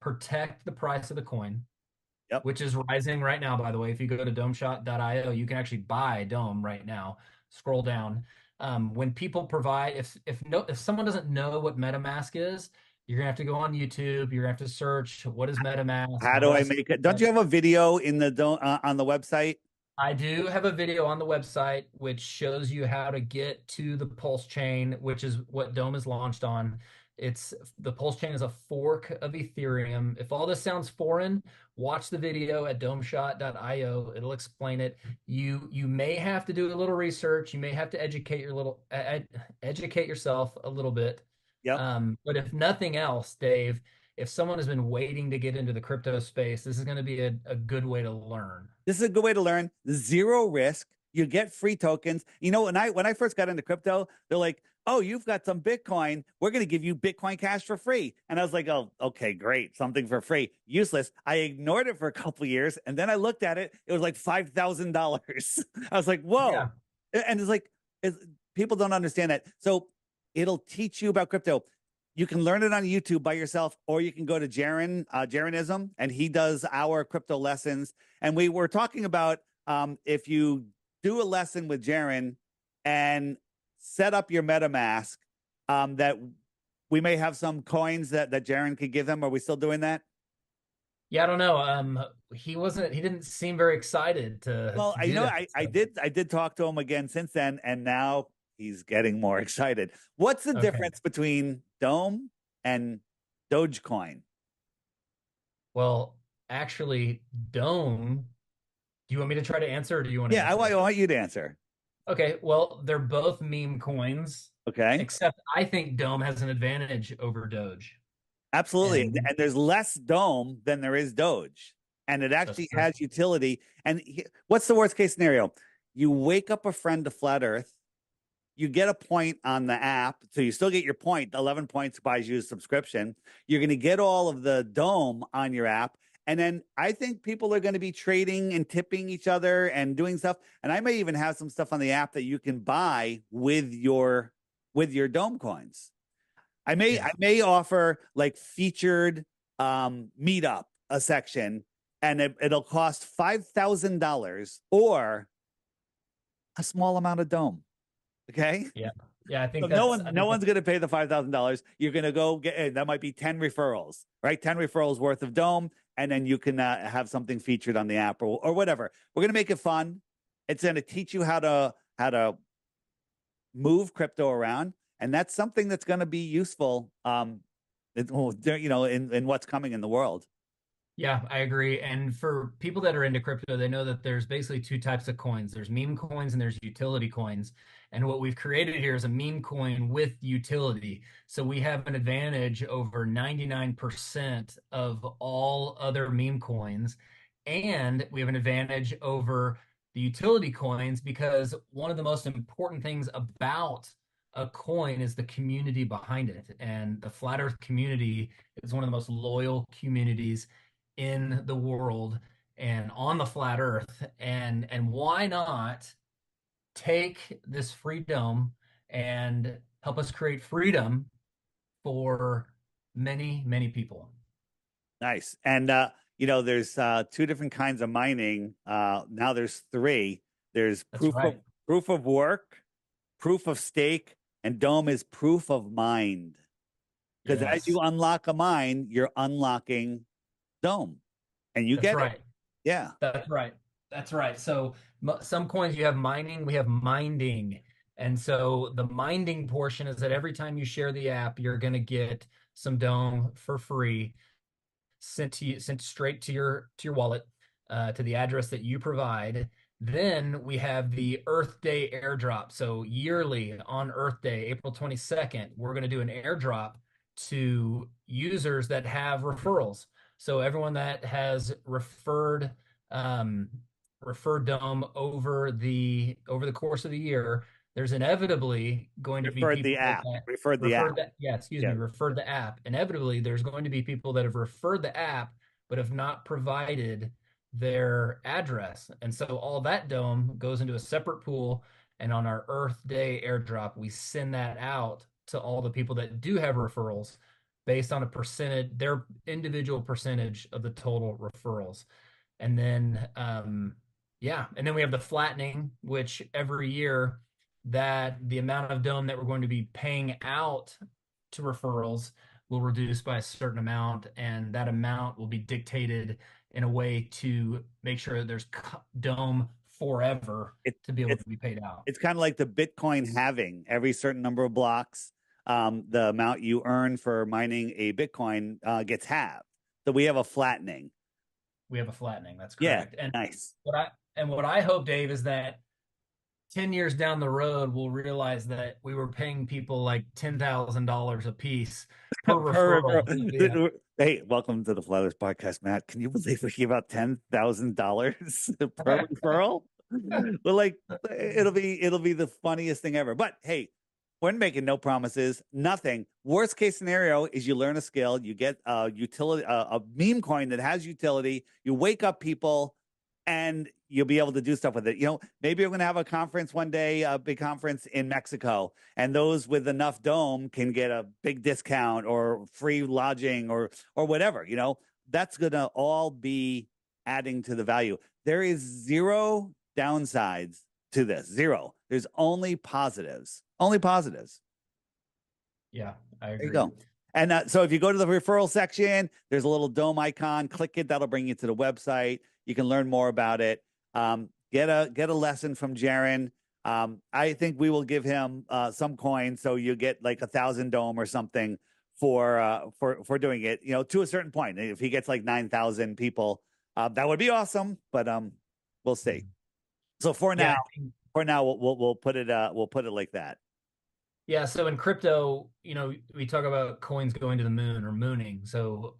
protect the price of the coin, which is rising right now, by the way. If you go to domeshot.io, you can actually buy Dome right now. Scroll down. When people provide, if someone doesn't know what MetaMask is, you're gonna have to go on YouTube. You're gonna have to search what is MetaMask. How do I make it? Don't you have a video in the on the website? I do have a video on the website which shows you how to get to the Pulse chain, which is what Dome is launched on. The Pulse chain is a fork of Ethereum. If all this sounds foreign, watch the video at domeshot.io. It'll explain it. You may have to do a little research. You may have to educate yourself a little bit. Yeah. But if nothing else, Dave, if someone has been waiting to get into the crypto space, this is going to be a good way to learn. This is a good way to learn. Zero risk. You get free tokens. You know, when I first got into crypto, they're like, oh, you've got some Bitcoin. We're going to give you Bitcoin Cash for free. And I was like, oh, okay, great. Something for free. Useless. I ignored it for a couple of years. And then I looked at it. It was like $5,000. I was like, whoa. Yeah. And it's like, people don't understand that. So it'll teach you about crypto. You can learn it on YouTube by yourself, or you can go to Jaronism, and he does our crypto lessons. And we were talking about if you do a lesson with Jaron and set up your MetaMask, that we may have some coins that Jaron could give them. Are we still doing that? Yeah, I don't know. He didn't seem very excited to. Well, I did talk to him again since then, and now he's getting more excited. What's the difference between Dome and Dogecoin? Well, actually, Dome. Do you want me to try to answer, or do you want to? Yeah, I want you to answer. Okay, well, they're both meme coins. Okay. Except I think Dome has an advantage over Doge. Absolutely. And there's less Dome than there is Doge. And it actually has utility. And what's the worst case scenario? You wake up a friend to Flat Earth. You get a point on the app. So you still get your point. 11 points buys you a subscription. You're going to get all of the Dome on your app. And then I think people are going to be trading and tipping each other and doing stuff. And I may even have some stuff on the app that you can buy with your with your dome coins. I Yeah. may offer like featured meetup a section, and it'll cost $5,000 or a small amount of dome. Okay. Yeah. Yeah. I think So that's, no one's going to pay the $5,000. You're going to go get that might be 10 referrals, right? 10 referrals worth of dome, and then you can have something featured on the app or whatever. We're going to make it fun. It's going to teach you how to move crypto around, and that's something that's going to be useful. In what's coming in the world. Yeah, I agree. And for people that are into crypto, they know that there's basically two types of coins. There's meme coins and there's utility coins. And what we've created here is a meme coin with utility. So we have an advantage over 99% of all other meme coins. And we have an advantage over the utility coins because one of the most important things about a coin is the community behind it. And the flat earth community is one of the most loyal communities in the world and on the flat earth, and why not take this freedom and help us create freedom for many people. Nice. And there's two different kinds of mining. Now there's three. There's proof of work, proof of stake, and dome is proof of mind. Because as you unlock a mine, you're unlocking dome, and you get it. Yeah, that's right. So some coins you have mining, we have minding. And so the minding portion is that every time you share the app, you're going to get some dome for free sent straight to your wallet, to the address that you provide. Then we have the Earth Day airdrop. So yearly on Earth Day, April 22nd, we're going to do an airdrop to users that have referrals. So everyone that has referred Dome over the course of the year, there's inevitably going to be people referred the app. Referred the app. Inevitably, there's going to be people that have referred the app but have not provided their address, and so all that dome goes into a separate pool. And on our Earth Day airdrop, we send that out to all the people that do have referrals, based on a percentage, their individual percentage of the total referrals. And then, and then we have the flattening, which every year that the amount of dome that we're going to be paying out to referrals will reduce by a certain amount. And that amount will be dictated in a way to make sure that there's dome forever to be able to be paid out. It's kind of like the Bitcoin halving. Every certain number of blocks, the amount you earn for mining a Bitcoin gets halved. So we have a flattening. That's correct. Yeah, and nice. What I hope, Dave, is that 10 years down the road, we'll realize that we were paying people like $10,000 a piece per referral. Yeah. Hey, welcome to the Flat Earth Podcast, Matt. Can you believe we gave out $10,000 per referral? Well, like it'll be the funniest thing ever. But hey, we're making no promises, nothing. Worst case scenario is you learn a skill, you get a utility, a meme coin that has utility. You wake up people, and you'll be able to do stuff with it. Maybe we're going to have a conference one day, a big conference in Mexico, and those with enough dome can get a big discount or free lodging or whatever. That's going to all be adding to the value. There is zero downsides to this. Zero. There's only positives. Only positives. Yeah, I agree. There you go. And so if you go to the referral section, there's a little dome icon. Click it. That'll bring you to the website. You can learn more about it. Get a lesson from Jaron. I think we will give him some coins, so you get like 1,000 dome or something for doing it. To a certain point. If he gets like 9,000 people, that would be awesome. But we'll see. So for now, we'll put it like that. Yeah, so in crypto, we talk about coins going to the moon or mooning. So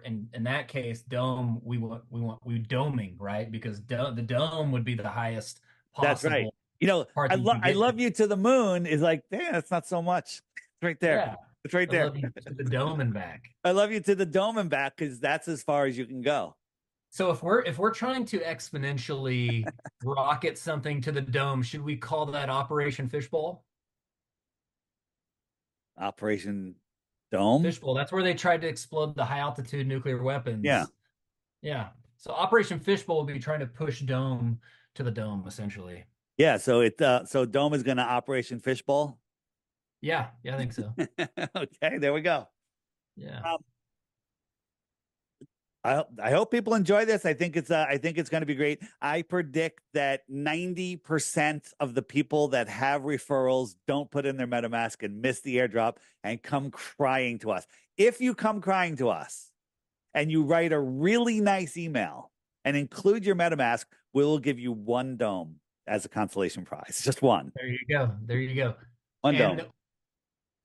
in that case, dome, we doming, right? Because the dome would be the highest possible. That's right. I love you to the moon is like, damn, that's not so much. It's right there. Yeah. It's right there. I love you to the dome and back. I love you to the dome and back because that's as far as you can go. So if we're trying to exponentially rocket something to the dome, should we call that Operation Fishbowl? Operation Dome. Fishbowl. That's where they tried to explode the high altitude nuclear weapons. Yeah. Yeah. So Operation Fishbowl will be trying to push Dome to the dome, essentially. Yeah. So so Dome is going to Operation Fishbowl. Yeah. Yeah, I think so. Okay, there we go. Yeah. I hope people enjoy this. I think it's going to be great. I predict that 90% of the people that have referrals don't put in their MetaMask and miss the airdrop and come crying to us. If you come crying to us and you write a really nice email and include your MetaMask, we'll give you one dome as a consolation prize. Just one. There you go. There you go. One dome.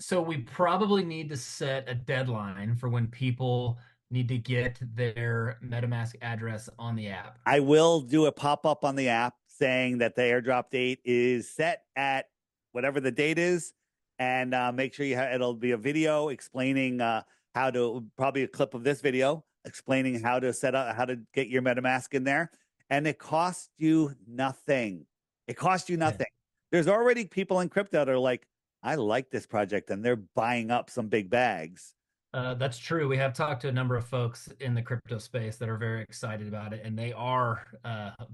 So we probably need to set a deadline for when people need to get their MetaMask address on the app. I will do a pop-up on the app saying that the airdrop date is set at whatever the date is, and make sure it'll be a video explaining how to, probably a clip of this video explaining how to set up, how to get your MetaMask in there. And it costs you nothing. It costs you nothing. Yeah. There's already people in crypto that are like, I like this project, and they're buying up some big bags. That's true. We have talked to a number of folks in the crypto space that are very excited about it, and they are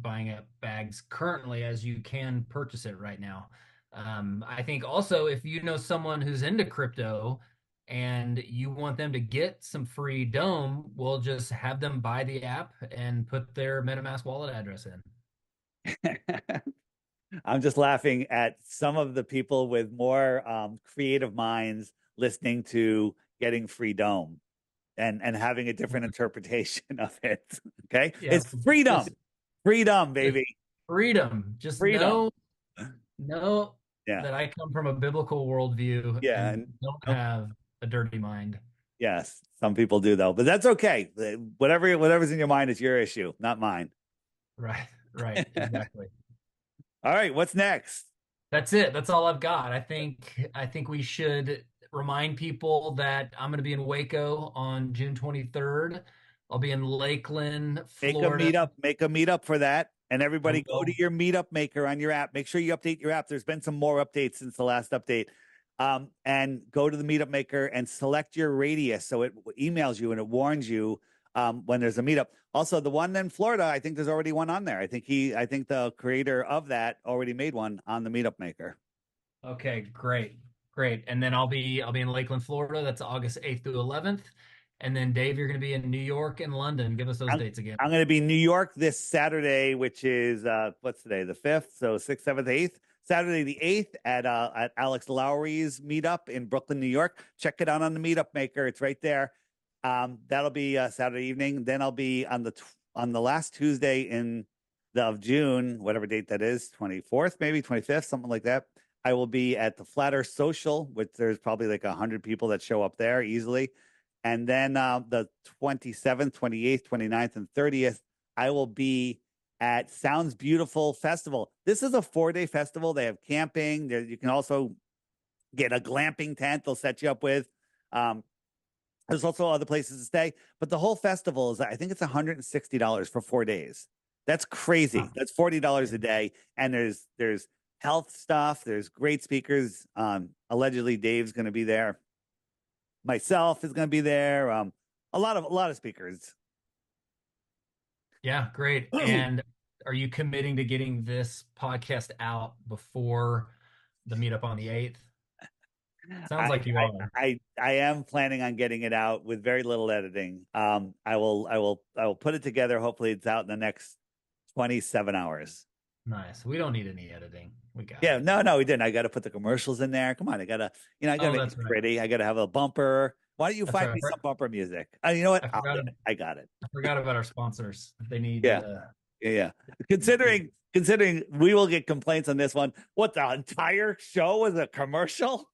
buying up bags currently as you can purchase it right now. I think also if you know someone who's into crypto and you want them to get some free Dome, we'll just have them buy the app and put their MetaMask wallet address in. I'm just laughing at some of the people with more creative minds listening to getting free Dome and having a different interpretation of it. Okay. Yeah, it's freedom. Freedom, baby. Freedom. Just freedom. Know that I come from a biblical worldview. Yeah. And don't have a dirty mind. Yes. Some people do though, but that's okay. Whatever's in your mind is your issue, not mine. Right. Right. Exactly. All right. What's next? That's it. That's all I've got. I think we should remind people that I'm going to be in Waco on June 23rd. I'll be in Lakeland, Florida. Make a meetup for that. And everybody go to your meetup maker on your app. Make sure you update your app. There's been some more updates since the last update. And go to the meetup maker and select your radius. So it emails you and it warns you when there's a meetup. Also, the one in Florida, I think there's already one on there. I think the creator of that already made one on the meetup maker. Okay, great. And then I'll be in Lakeland, Florida. That's August 8th through 11th. And then Dave, you're going to be in New York and London. Give us those dates again. I'm going to be in New York this Saturday, which is what's today? The 5th. So 6th, 7th, 8th. Saturday the 8th at Alex Lowry's meetup in Brooklyn, New York. Check it out on the meetup maker. It's right there. That'll be Saturday evening. Then I'll be on the last Tuesday of June, whatever date that is, 24th, maybe 25th, something like that. I will be at the Flat Earth Social, which there's probably like 100 people that show up there easily. And then the 27th, 28th, 29th, and 30th, I will be at Sounds Beautiful Festival. This is a 4-day festival. They have camping. You can also get a glamping tent they'll set you up with. There's also other places to stay. But the whole festival is, I think it's $160 for 4 days. That's crazy. Wow. That's $40 a day. And there's health stuff. There's great speakers. Allegedly, Dave's going to be there. Myself is going to be there. A lot of speakers. Yeah, great. And are you committing to getting this podcast out before the meetup on the 8th? Sounds like you are. I am planning on getting it out with very little editing. I will put it together. Hopefully, it's out in the next 27 hours. Nice. We don't need any editing. We got it. No, we didn't. I got to put the commercials in there. Come on, I gotta make it pretty. I gotta have a bumper. Why don't you find me some bumper music? You know what? I got it. I forgot about our sponsors. They need. Yeah. Considering we will get complaints on this one. What, the entire show was a commercial?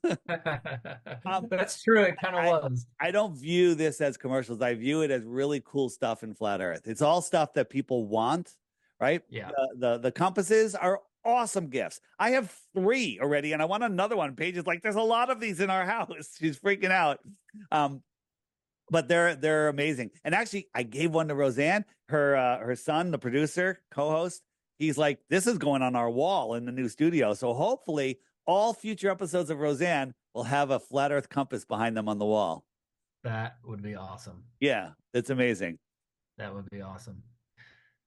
That's true. It kind of was. I don't view this as commercials. I view it as really cool stuff in Flat Earth. It's all stuff that people want, right? Yeah. The compasses are awesome gifts. I have 3 already, and I want another one. Paige is like, there's a lot of these in our house. She's freaking out. But they're amazing. And actually, I gave one to Roseanne, her son, the producer, co-host. He's like, this is going on our wall in the new studio. So hopefully all future episodes of Roseanne will have a flat Earth compass behind them on the wall. That would be awesome. Yeah, it's amazing. That would be awesome.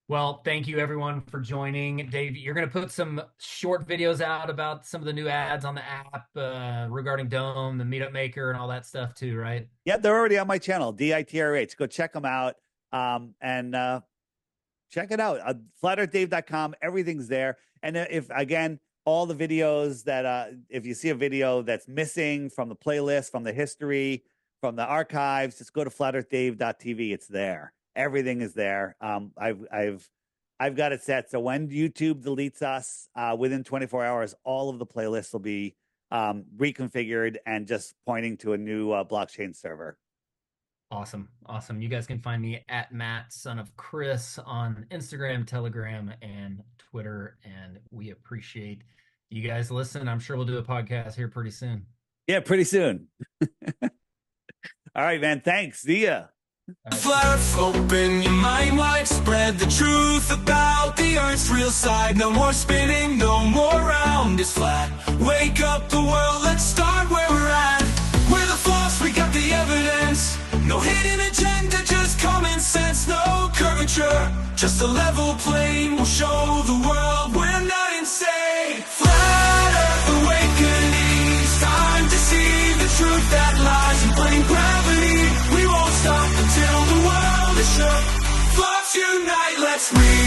Well, thank you everyone for joining. Dave, you're going to put some short videos out about some of the new ads on the app regarding Dome, the Meetup Maker, and all that stuff too, right? Yeah, they're already on my channel, DITRH. Go check them out and check it out. FlatEarthDave.com. Everything's there. And if, again, all the videos that if you see a video that's missing from the playlist, from the history, from the archives, just go to FlatEarthDave.tv. It's there. Everything is there. I've got it set so when YouTube deletes us within 24 hours, all of the playlists will be reconfigured and just pointing to a new blockchain server. Awesome. You guys can find me at Matt, son of Chris, on Instagram, Telegram, and Twitter. And we appreciate you guys listening. I'm sure we'll do a podcast here pretty soon. Yeah, pretty soon. All right, man. Thanks. See ya. Flat Earth, open your mind wide, spread the truth about the Earth's real side. No more spinning, no more round, it's flat. Wake up the world, let's start where we're at. We're the force, we got the evidence. No hidden agenda, just common sense. No curvature, just a level plane. We'll show the world we're not insane. Flat Earth awakening, it's time to see the truth that lies in plain gravity. We won't stop until the world is shook. Flocks unite, let's read.